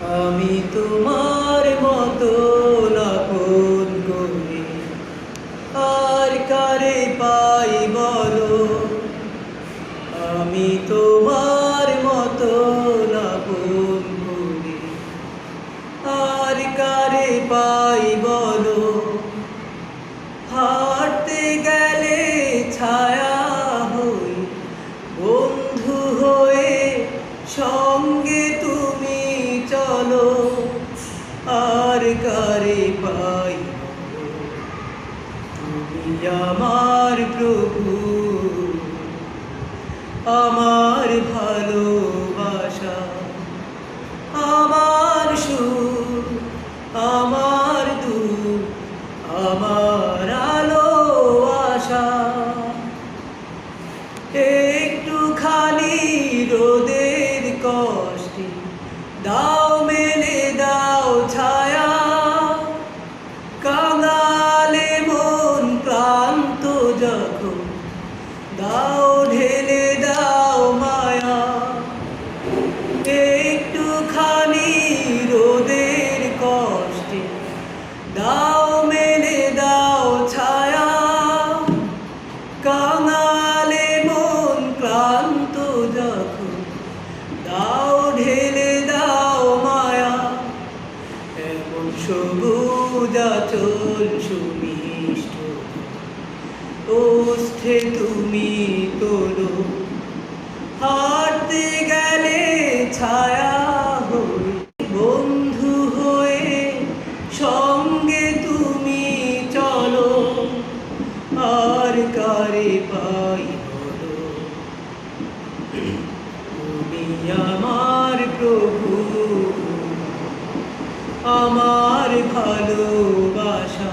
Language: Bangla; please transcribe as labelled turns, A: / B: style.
A: আমি তোমার মতো আপন করে আর কারে পাই বলো। আমি তোমার মতো আপন করে আর কারে পাই বলো। হাঁটতে গেলে ছায়া হই, বন্ধু হয়ে সঙ্গে তুমি চলো। আর কারে পাই বলো। তুমি আমার প্রভু, আমার ভালোবাসা, আমার সুখ, আমার দুঃখ, আমার আলো আশা। একটুখানি রোদের কষ্টে দাও মেলে দাও ছায়া। কাঙালে মন ক্লান্ত যখন দাও ঢেলে দাও মায়া। একটুখানি রোদের কষ্টে দাও মেলে দাও ছায়া। কাঙালে মন ক্লান্ত যখন দাও ঢেলে দাও মায়া। এমন সবুজ আঁচল সুমিষ্ট ওষ্ঠে তুমি তোলো। হাঁটতে গেলে ছায়া হই, বন্ধু হয়ে সঙ্গে তুমি চলো। আর কারে পাই বলো। তুমি আমার প্রভু, আমার ভালোবাসা।